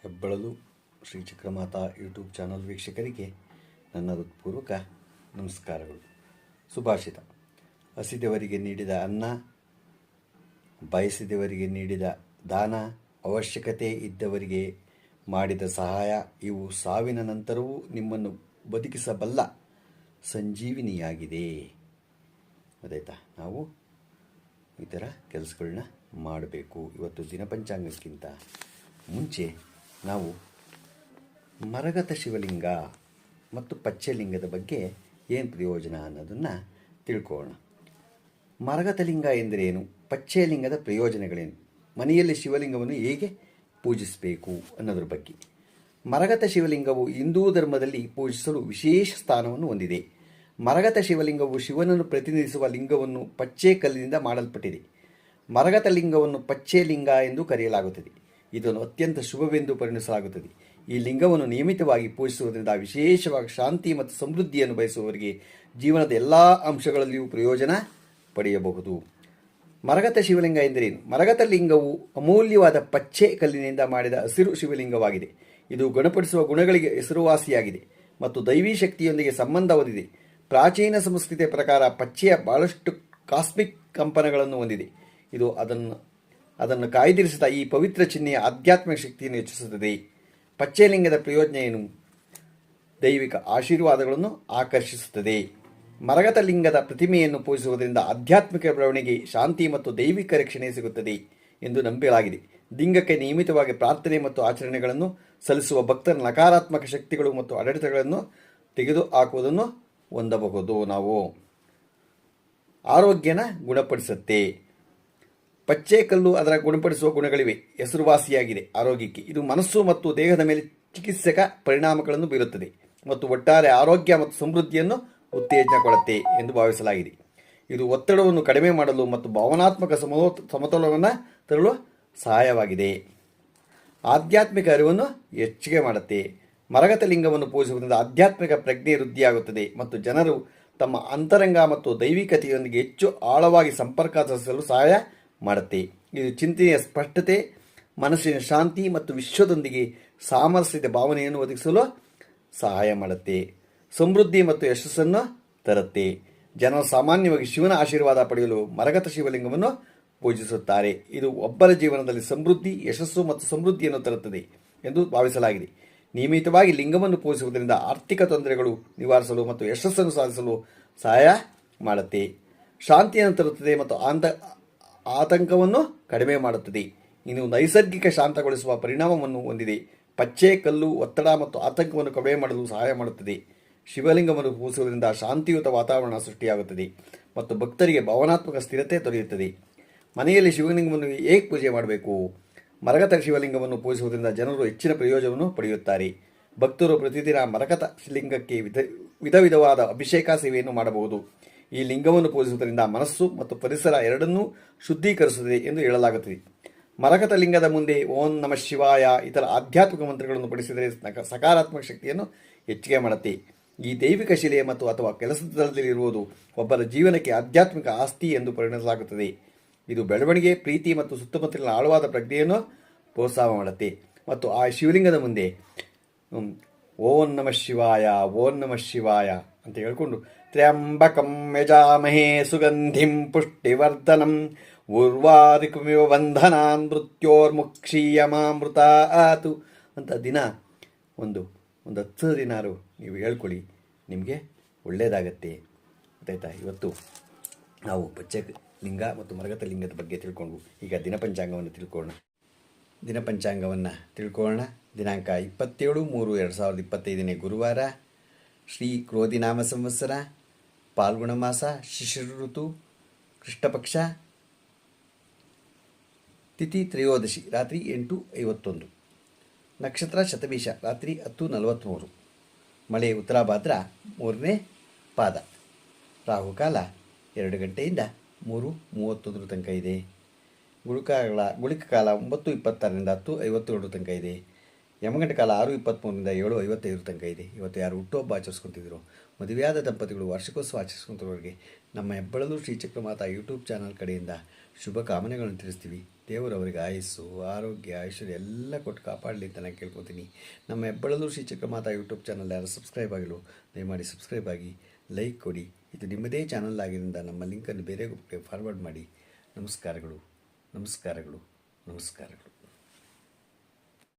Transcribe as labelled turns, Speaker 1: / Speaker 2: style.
Speaker 1: ಹೆಬ್ಬಳಲು Shri Chakramata YouTube channel ವೀಕ್ಷಕರಿಗೆ ನನ್ನ ಹೃತ್ಪೂರ್ವಕ ನಮಸ್ಕಾರಗಳು. ಸುಭಾಷಿತ: ಹಸಿದವರಿಗೆ ನೀಡಿದ ಅನ್ನ, ಬಯಸಿದವರಿಗೆ ನೀಡಿದ ದಾನ, ಅವಶ್ಯಕತೆ ಇದ್ದವರಿಗೆ ಮಾಡಿದ ಸಹಾಯ ಇವು ಸಾವಿನ ನಂತರವೂ ನಿಮ್ಮನ್ನು ಬದುಕಿಸಬಲ್ಲ ಸಂಜೀವಿನಿಯಾಗಿದೆ. ಅದಾಯ್ತಾ? ನಾವು ಈ ಥರ ಕೆಲಸಗಳನ್ನ ಮಾಡಬೇಕು. ಇವತ್ತು ದಿನಪಂಚಾಂಗಕ್ಕಿಂತ ಮುಂಚೆ ನಾವು ಮರಗತ ಶಿವಲಿಂಗ ಮತ್ತು ಪಚ್ಚಲಿಂಗದ ಬಗ್ಗೆ ಏನು ಪ್ರಯೋಜನ ಅನ್ನೋದನ್ನು ತಿಳ್ಕೊಳ್ಳೋಣ. ಮರಗತ ಲಿಂಗ ಎಂದರೇನು? ಪಚ್ಚಲಿಂಗದ ಪ್ರಯೋಜನಗಳೇನು? ಮನೆಯಲ್ಲಿ ಶಿವಲಿಂಗವನ್ನು ಹೇಗೆ ಪೂಜಿಸಬೇಕು ಅನ್ನೋದ್ರ ಬಗ್ಗೆ. ಮರಗತ ಶಿವಲಿಂಗವು ಹಿಂದೂ ಧರ್ಮದಲ್ಲಿ ಪೂಜಿಸಲು ವಿಶೇಷ ಸ್ಥಾನವನ್ನು ಹೊಂದಿದೆ. ಮರಗತ ಶಿವಲಿಂಗವು ಶಿವನನ್ನು ಪ್ರತಿನಿಧಿಸುವ ಲಿಂಗವನ್ನು ಪಚ್ಚೆ ಕಲ್ಲಿನಿಂದ ಮಾಡಲ್ಪಟ್ಟಿದೆ. ಮರಗತ ಲಿಂಗವನ್ನು ಪಚ್ಚೆ ಲಿಂಗ ಎಂದು ಕರೆಯಲಾಗುತ್ತದೆ. ಇದನ್ನು ಅತ್ಯಂತ ಶುಭವೆಂದು ಪರಿಗಣಿಸಲಾಗುತ್ತದೆ. ಈ ಲಿಂಗವನ್ನು ನಿಯಮಿತವಾಗಿ ಪೂಜಿಸುವುದರಿಂದ ವಿಶೇಷವಾಗಿ ಶಾಂತಿ ಮತ್ತು ಸಮೃದ್ಧಿಯನ್ನು ಬಯಸುವವರಿಗೆ ಜೀವನದ ಎಲ್ಲ ಅಂಶಗಳಲ್ಲಿಯೂ ಪ್ರಯೋಜನ ಪಡೆಯಬಹುದು. ಮರಗತ ಶಿವಲಿಂಗ ಎಂದರೇನು? ಮರಗತ ಲಿಂಗವು ಅಮೂಲ್ಯವಾದ ಪಚ್ಚೆ ಕಲ್ಲಿನಿಂದ ಮಾಡಿದ ಹಸಿರು ಶಿವಲಿಂಗವಾಗಿದೆ. ಇದು ಗುಣಪಡಿಸುವ ಗುಣಗಳಿಗೆ ಹೆಸರುವಾಸಿಯಾಗಿದೆ ಮತ್ತು ದೈವೀ ಶಕ್ತಿಯೊಂದಿಗೆ ಸಂಬಂಧ ಹೊಂದಿದೆ. ಪ್ರಾಚೀನ ಸಂಸ್ಕೃತಿಯ ಪ್ರಕಾರ ಪಚ್ಚೆಯ ಬಹಳಷ್ಟು ಕಾಸ್ಮಿಕ್ ಕಂಪನಗಳನ್ನು ಹೊಂದಿದೆ. ಇದು ಅದನ್ನು ಕಾಯ್ದಿರಿಸಿದ ಈ ಪವಿತ್ರ ಚಿಹ್ನೆಯ ಆಧ್ಯಾತ್ಮಿಕ ಶಕ್ತಿಯನ್ನು ಹೆಚ್ಚಿಸುತ್ತದೆ. ಪಚ್ಚೆಲಿಂಗದ ಪ್ರಯೋಜನ ಏನು? ದೈವಿಕ ಆಶೀರ್ವಾದಗಳನ್ನು ಆಕರ್ಷಿಸುತ್ತದೆ. ಮರಗತ ಲಿಂಗದ ಪ್ರತಿಮೆಯನ್ನು ಪೂಜಿಸುವುದರಿಂದ ಆಧ್ಯಾತ್ಮಿಕ ಬೆಳವಣಿಗೆ, ಶಾಂತಿ ಮತ್ತು ದೈವಿಕ ರಕ್ಷಣೆ ಸಿಗುತ್ತದೆ ಎಂದು ನಂಬಲಾಗಿದೆ. ಲಿಂಗಕ್ಕೆ ನಿಯಮಿತವಾಗಿ ಪ್ರಾರ್ಥನೆ ಮತ್ತು ಆಚರಣೆಗಳನ್ನು ಸಲ್ಲಿಸುವ ಭಕ್ತರ ನಕಾರಾತ್ಮಕ ಶಕ್ತಿಗಳು ಮತ್ತು ಆಡಳಿತಗಳನ್ನು ತೆಗೆದುಹಾಕುವುದನ್ನು ಹೊಂದಬಹುದು. ನಾವು ಆರೋಗ್ಯನ ಗುಣಪಡಿಸುತ್ತೆ. ಪಚ್ಚೆ ಕಲ್ಲು ಅದರ ಗುಣಪಡಿಸುವ ಗುಣಗಳಿವೆ. ಹೆಸರುವಾಸಿಯಾಗಿದೆ ಆರೋಗ್ಯಕ್ಕೆ. ಇದು ಮನಸ್ಸು ಮತ್ತು ದೇಹದ ಮೇಲೆ ಚಿಕಿತ್ಸಕ ಪರಿಣಾಮಗಳನ್ನು ಬೀರುತ್ತದೆ ಮತ್ತು ಒಟ್ಟಾರೆ ಆರೋಗ್ಯ ಮತ್ತು ಸಮೃದ್ಧಿಯನ್ನು ಉತ್ತೇಜನ ಕೊಡುತ್ತೆ ಎಂದು ಭಾವಿಸಲಾಗಿದೆ. ಇದು ಒತ್ತಡವನ್ನು ಕಡಿಮೆ ಮಾಡಲು ಮತ್ತು ಭಾವನಾತ್ಮಕ ಸಮತೋಲನವನ್ನು ತರಲು ಸಹಾಯವಾಗಿದೆ. ಆಧ್ಯಾತ್ಮಿಕ ಅರಿವನ್ನು ಹೆಚ್ಚಿಗೆ ಮಾಡುತ್ತೆ. ಮರಗತ ಲಿಂಗವನ್ನು ಪೂಜಿಸುವುದರಿಂದ ಆಧ್ಯಾತ್ಮಿಕ ಪ್ರಜ್ಞೆ ವೃದ್ಧಿಯಾಗುತ್ತದೆ ಮತ್ತು ಜನರು ತಮ್ಮ ಅಂತರಂಗ ಮತ್ತು ದೈವಿಕತೆಯೊಂದಿಗೆ ಹೆಚ್ಚು ಆಳವಾಗಿ ಸಂಪರ್ಕ ಸಾಧಿಸಲು ಸಹಾಯ ಮಾಡುತ್ತೆ. ಇದು ಚಿಂತನೆಯ ಸ್ಪಷ್ಟತೆ, ಮನಸ್ಸಿನ ಶಾಂತಿ ಮತ್ತು ವಿಶ್ವದೊಂದಿಗೆ ಸಾಮರಸ್ಯದ ಭಾವನೆಯನ್ನು ಒದಗಿಸಲು ಸಹಾಯ ಮಾಡುತ್ತೆ. ಸಮೃದ್ಧಿ ಮತ್ತು ಯಶಸ್ಸನ್ನು ತರುತ್ತೆ. ಜನರು ಸಾಮಾನ್ಯವಾಗಿ ಶಿವನ ಆಶೀರ್ವಾದ ಪಡೆಯಲು ಮರಗತ ಶಿವಲಿಂಗವನ್ನು ಪೂಜಿಸುತ್ತಾರೆ. ಇದು ಒಬ್ಬರ ಜೀವನದಲ್ಲಿ ಸಮೃದ್ಧಿ, ಯಶಸ್ಸು ಮತ್ತು ಸಮೃದ್ಧಿಯನ್ನು ತರುತ್ತದೆ ಎಂದು ಭಾವಿಸಲಾಗಿದೆ. ನಿಯಮಿತವಾಗಿ ಲಿಂಗವನ್ನು ಪೂಜಿಸುವುದರಿಂದ ಆರ್ಥಿಕ ತೊಂದರೆಗಳು ನಿವಾರಿಸಲು ಮತ್ತು ಯಶಸ್ಸನ್ನು ಸಾಧಿಸಲು ಸಹಾಯ ಮಾಡುತ್ತೆ. ಶಾಂತಿಯನ್ನು ತರುತ್ತದೆ ಮತ್ತು ಆತಂಕವನ್ನು ಕಡಿಮೆ ಮಾಡುತ್ತದೆ. ಇನ್ನು ನೈಸರ್ಗಿಕ ಶಾಂತಗೊಳಿಸುವ ಪರಿಣಾಮವನ್ನು ಹೊಂದಿದೆ. ಪಚ್ಚೆ ಕಲ್ಲು ಒತ್ತಡ ಮತ್ತು ಆತಂಕವನ್ನು ಕಡಿಮೆ ಮಾಡಲು ಸಹಾಯ ಮಾಡುತ್ತದೆ. ಶಿವಲಿಂಗವನ್ನು ಪೂಜಿಸುವುದರಿಂದ ಶಾಂತಿಯುತ ವಾತಾವರಣ ಸೃಷ್ಟಿಯಾಗುತ್ತದೆ ಮತ್ತು ಭಕ್ತರಿಗೆ ಭಾವನಾತ್ಮಕ ಸ್ಥಿರತೆ ದೊರೆಯುತ್ತದೆ. ಮನೆಯಲ್ಲಿ ಶಿವಲಿಂಗವನ್ನು ಹೇಗೆ ಪೂಜೆ ಮಾಡಬೇಕು? ಮರಗತ ಶಿವಲಿಂಗವನ್ನು ಪೂಜಿಸುವುದರಿಂದ ಜನರು ಹೆಚ್ಚಿನ ಪ್ರಯೋಜನವನ್ನು ಪಡೆಯುತ್ತಾರೆ. ಭಕ್ತರು ಪ್ರತಿದಿನ ಮರಗತ ಲಿಂಗಕ್ಕೆ ವಿಧ ವಿಧವಾದ ಅಭಿಷೇಕ ಸೇವೆಯನ್ನು ಮಾಡಬಹುದು. ಈ ಲಿಂಗವನ್ನು ಪೂಜಿಸುವುದರಿಂದ ಮನಸ್ಸು ಮತ್ತು ಪರಿಸರ ಎರಡನ್ನೂ ಶುದ್ಧೀಕರಿಸುತ್ತದೆ ಎಂದು ಹೇಳಲಾಗುತ್ತದೆ. ಮರಗತ ಲಿಂಗದ ಮುಂದೆ ಓಂ ನಮಃ ಶಿವಾಯ ಇತರ ಆಧ್ಯಾತ್ಮಿಕ ಮಂತ್ರಗಳನ್ನು ಪಡಿಸಿದರೆ ಸಕಾರಾತ್ಮಕ ಶಕ್ತಿಯನ್ನು ಹೆಚ್ಚಿಗೆ ಮಾಡುತ್ತೆ. ಈ ದೈವಿಕ ಶಿಲೆ ಮತ್ತು ಅಥವಾ ಕೆಲಸದ ಸ್ಥಳದಲ್ಲಿರುವುದು ಒಬ್ಬರ ಜೀವನಕ್ಕೆ ಆಧ್ಯಾತ್ಮಿಕ ಆಸ್ತಿ ಎಂದು ಪರಿಗಣಿಸಲಾಗುತ್ತದೆ. ಇದು ಬೆಳವಣಿಗೆ, ಪ್ರೀತಿ ಮತ್ತು ಸುತ್ತಮುತ್ತಲಿನ ಆಳವಾದ ಪ್ರಜ್ಞೆಯನ್ನು ಪ್ರೋತ್ಸಾಹ ಮಾಡುತ್ತೆ. ಮತ್ತು ಆ ಶಿವಲಿಂಗದ ಮುಂದೆ ಓಂ ನಮಃ ಶಿವಾಯ, ಓಂ ನಮಃ ಶಿವಾಯ ಅಂತ ಹೇಳ್ಕೊಂಡು ತ್ರ್ಯಂಬಕಂ ಯಜಾಮಹೇ ಸುಗಂಧಿಂ ಪುಷ್ಟಿವರ್ಧನಂ ಉರ್ವಾರಿಕಮಿವ ಬಂಧನಾನ್ ಮೃತ್ಯೋರ್ಮುಕ್ಷೀಯಮಾಮೃತಾತು ಅಂತ ದಿನ ಒಂದು 10 ದಿನಾರು ನೀವು ಹೇಳ್ಕೊಳ್ಳಿ, ನಿಮಗೆ ಒಳ್ಳೆಯದಾಗತ್ತೆ. ಗೊತ್ತಾಯ್ತಾ? ಇವತ್ತು ನಾವು ಪಚ್ಚೆ ಲಿಂಗ ಮತ್ತು ಮರಗತ ಲಿಂಗದ ಬಗ್ಗೆ ತಿಳ್ಕೊಂಡು ಈಗ ದಿನಪಂಚಾಂಗವನ್ನು ತಿಳ್ಕೊಳ್ಳೋಣ. ದಿನಾಂಕ 27/3/2025 ಗುರುವಾರ, ಶ್ರೀ ಕ್ರೋಧಿನಾಮ ಸಂವತ್ಸರ, ಪಾಲ್ಗುಣ ಮಾಸ, ಶಿಶಿರ ಋತು, ಕೃಷ್ಣಪಕ್ಷ, ತಿಥಿ ತ್ರಯೋದಶಿ ರಾತ್ರಿ 8:51, ನಕ್ಷತ್ರ ಶತಭಿಷ ರಾತ್ರಿ 10:43, ಮಳೆ ಉತ್ತರಾಭಾದ್ರ 3ನೇ ಪಾದ, ರಾಹುಕಾಲ 2 ಗಂಟೆಯಿಂದ 3:31 ತನಕ ಇದೆ. ಗುಳಿಕ ಕಾಲ 9:26ರಿಂದ 10:57 ತನಕ ಇದೆ. ಯಮಗಂಟ ಕಾಲ 6:23ರಿಂದ 7:55 ತನಕ ಇದೆ. ಇವತ್ತು ಯಾರು ಹುಟ್ಟುಹಬ್ಬ ಆಚರಿಸ್ಕೊತಿದ್ರು, ಮದುವೆಯಾದ ದಂಪತಿಗಳು ವಾರ್ಷಿಕೋತ್ಸವ ಆಚರಿಸ್ಕೊಂತವ್ರಿಗೆ ನಮ್ಮ ಹೆಬ್ಬಳಲು ಶ್ರೀ ಚಕ್ರಮಾತಾ ಯೂಟ್ಯೂಬ್ ಚಾನಲ್ ಕಡೆಯಿಂದ ಶುಭ ಕಾಮನೆಗಳನ್ನು ತಿಳಿಸ್ತೀವಿ. ದೇವರು ಅವರಿಗೆ ಆಯುಸ್ಸು, ಆರೋಗ್ಯ, ಐಶ್ವರ್ಯ ಎಲ್ಲ ಕೊಟ್ಟು ಕಾಪಾಡಲಿ ಅಂತ ನಾನು ಕೇಳ್ಕೊತೀನಿ. ನಮ್ಮ ಹೆಬ್ಬಳಲು ಶ್ರೀ ಚಕ್ರಮಾತಾ ಯೂಟ್ಯೂಬ್ ಚಾನಲ್ ಯಾರು ಸಬ್ಸ್ಕ್ರೈಬ್ ಆಗಿಲ್ಲ ದಯಮಾಡಿ ಸಬ್ಸ್ಕ್ರೈಬ್ ಆಗಿ, ಲೈಕ್ ಕೊಡಿ. ಇದು ನಿಮ್ಮದೇ ಚಾನಲ್ ಆಗಿದ್ದರಿಂದ ನಮ್ಮ ಲಿಂಕನ್ನು ಬೇರೆ ಫಾರ್ವರ್ಡ್ ಮಾಡಿ. ನಮಸ್ಕಾರಗಳು, ನಮಸ್ಕಾರಗಳು, ನಮಸ್ಕಾರಗಳು.